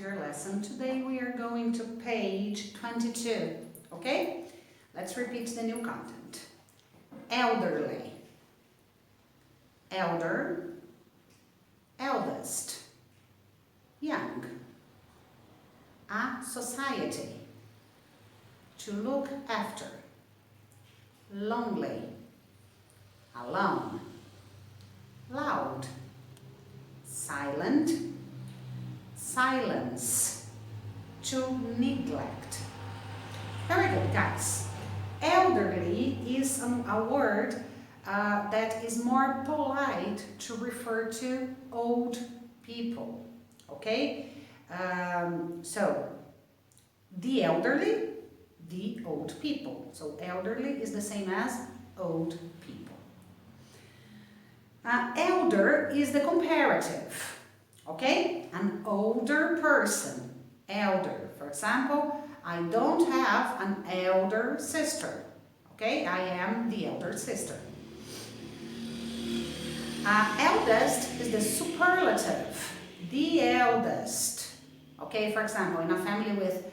your lesson. Today we are going to page 22, okay? Let's repeat the new content. Elderly, elder, eldest, young, a society, to look after, lonely, alone, loud, silent, silence, to neglect. Very good, guys. Elderly is a word that is more polite to refer to old people, okay? So, the elderly, the old people. So, elderly is the same as old people. Elder is the comparative, okay? An older person, elder. For example, I don't have an elder sister, okay? I am the elder sister. Eldest is the superlative, the eldest, okay? For example, in a family with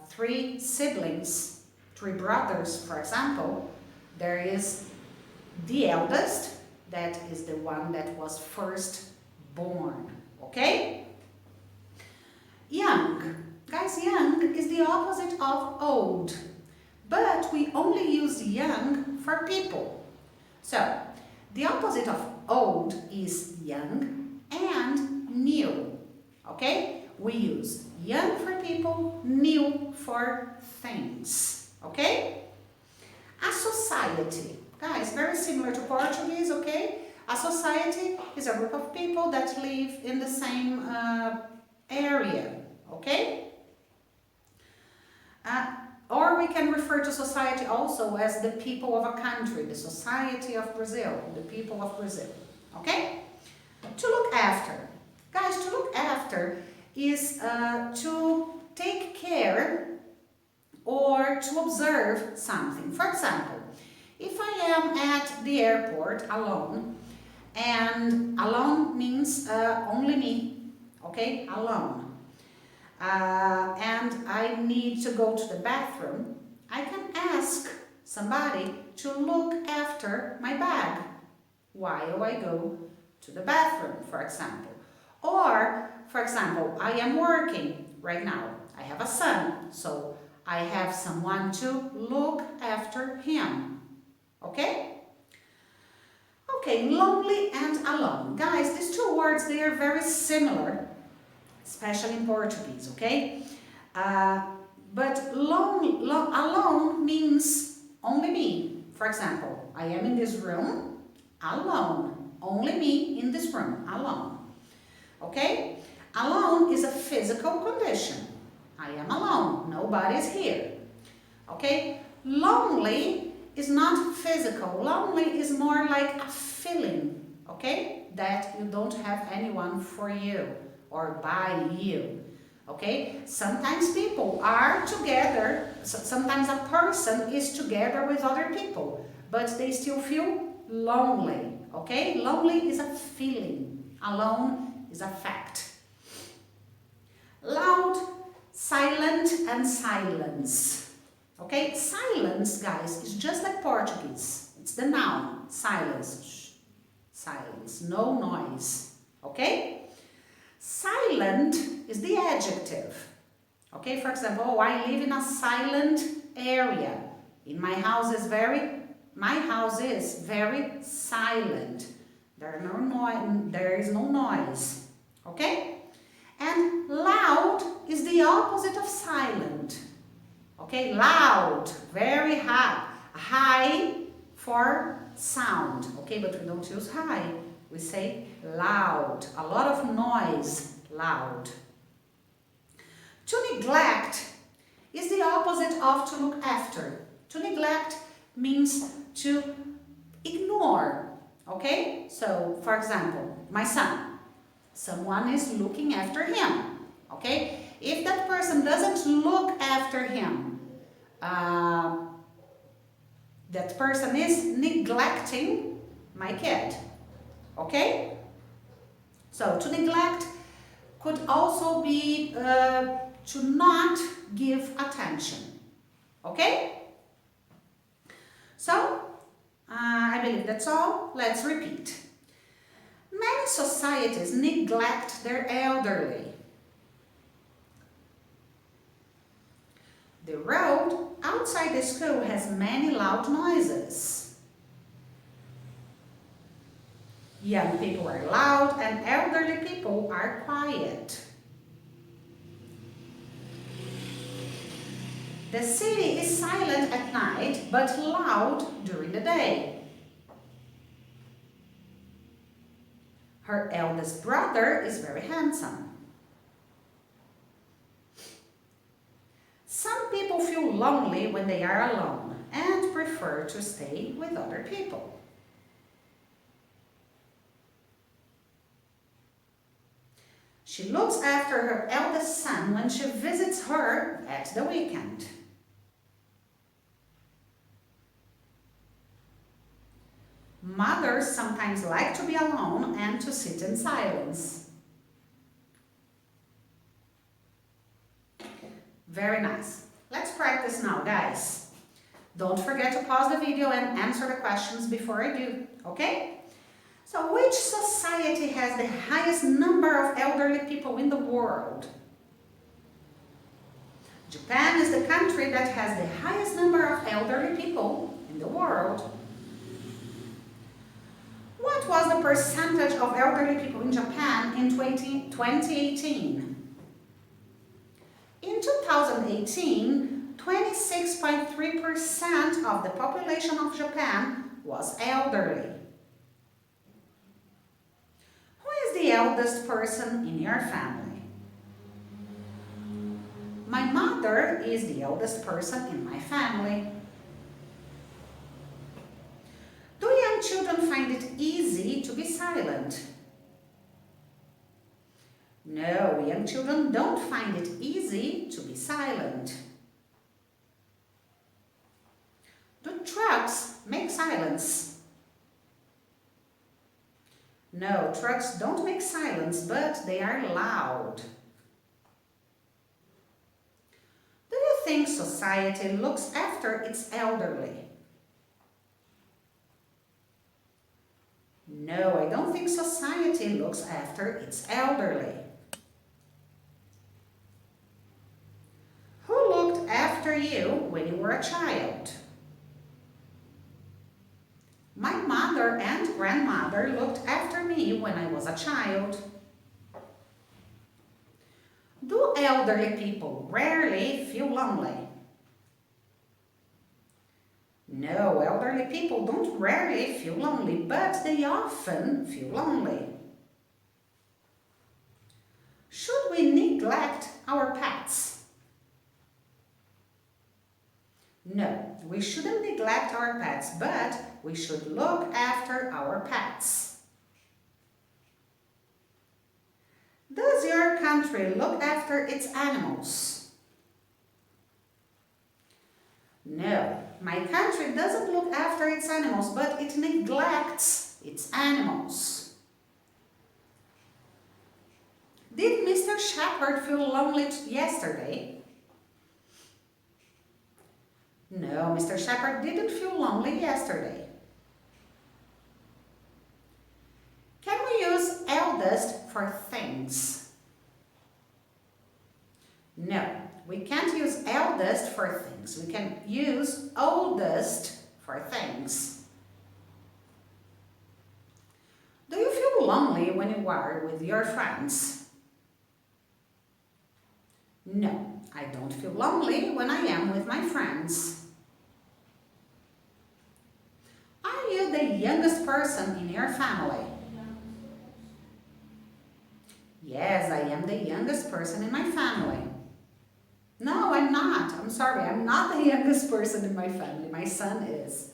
3 siblings, 3 brothers, for example, there is the eldest, that is the one that was first born, okay? Young. Guys, young is the opposite of old, but we only use young for people. So, the opposite of old is young and new, okay? We use young for people, new for things, okay? A society. Guys, very similar to Portuguese, okay? A society is a group of people that live in the same area, okay? Or we can refer to society also as the people of a country, the society of Brazil, the people of Brazil, okay? To look after. Guys, to look after is to take care or to observe something. For example, if I am at the airport alone, and alone means only me, okay, alone, and I need to go to the bathroom, I can ask somebody to look after my bag while I go to the bathroom, for example. Or, for example, I am working right now. I have a son, so I have someone to look after him. Okay? Okay, lonely and alone. Guys, these 2 words, they are very similar, especially in Portuguese, okay? But alone means only me. For example, I am in this room, alone. Only me in this room, alone. Okay? Alone is a physical condition. I am alone. Nobody is here. Okay? Lonely is not physical. Lonely is more like a feeling, okay? That you don't have anyone for you or by you, okay? Sometimes people are together, sometimes a person is together with other people, but they still feel lonely, okay? Lonely is a feeling, alone is a fact. Loud, silent, and silence. Okay, silence, guys, is just like Portuguese. It's the noun, silence. Shh. Silence, no noise. Okay? Silent is the adjective. Okay, for example, oh, I live in a silent area. My house is very silent. There is no noise. Okay? And loud is the opposite of silent. Okay, loud, very high. High for sound, okay, but we don't use high. We say loud, a lot of noise, loud. To neglect is the opposite of to look after. To neglect means to ignore, okay? So, for example, my son, someone is looking after him, okay? If that person doesn't look after him, that person is neglecting my kid, okay? So to neglect could also be to not give attention. Okay? So, I believe that's all. Let's repeat. Many societies neglect their elderly. The road outside the school has many loud noises. Young people are loud and elderly people are quiet. The city is silent at night but loud during the day. Her eldest brother is very handsome. Some people feel lonely when they are alone and prefer to stay with other people. She looks after her eldest son when she visits her at the weekend. Mothers sometimes like to be alone and to sit in silence. Very nice. Let's practice now, guys. Don't forget to pause the video and answer the questions before I do, okay? So, which society has the highest number of elderly people in the world? Japan is the country that has the highest number of elderly people in the world. What was the percentage of elderly people in Japan in 2018? In 2018, 26.3% of the population of Japan was elderly. Who is the eldest person in your family? My mother is the eldest person in my family. Do young children find it easy to be silent? No, young children don't find it easy to be silent. Do trucks make silence? No, trucks don't make silence, but they are loud. Do you think society looks after its elderly? No, I don't think society looks after its elderly. Who looked after you when you were a child? My mother and grandmother looked after me when I was a child. Do elderly people rarely feel lonely? No, elderly people don't rarely feel lonely, but they often feel lonely. Should we neglect our pets? No, we shouldn't neglect our pets, but we should look after our pets. Does your country look after its animals? No, my country doesn't look after its animals, but it neglects its animals. Did Mr. Shepherd feel lonely yesterday? No, Mr. Shepherd didn't feel lonely yesterday. Can we use eldest for things? No, we can't use eldest for things. We can use oldest for things. Do you feel lonely when you are with your friends? No, I don't feel lonely when I am with my friends. Are you the youngest person in your family? Yes, I am the youngest person in my family. No, I'm not. I'm sorry, I'm not the youngest person in my family. My son is.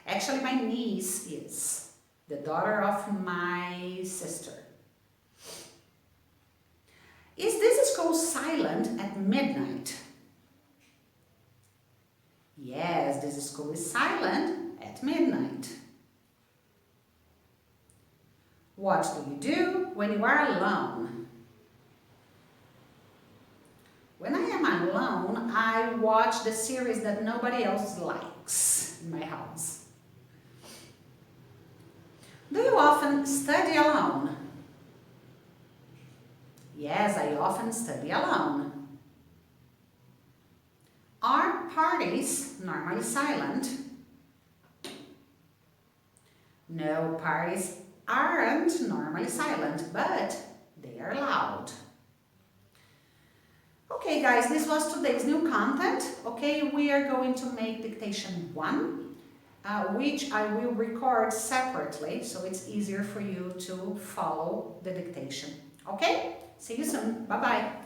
Actually, my niece is. The daughter of my sister. Is this school silent at midnight? Yes, this school is silent at midnight. What do you do when you are alone? I'm alone, I watch the series that nobody else likes in my house. Do you often study alone? Yes, I often study alone. Are parties normally silent? No, parties aren't normally silent, but they are loud. Okay guys, this was today's new content. Okay, we are going to make dictation 1, which I will record separately so it's easier for you to follow the dictation. Okay, see you soon. Bye bye.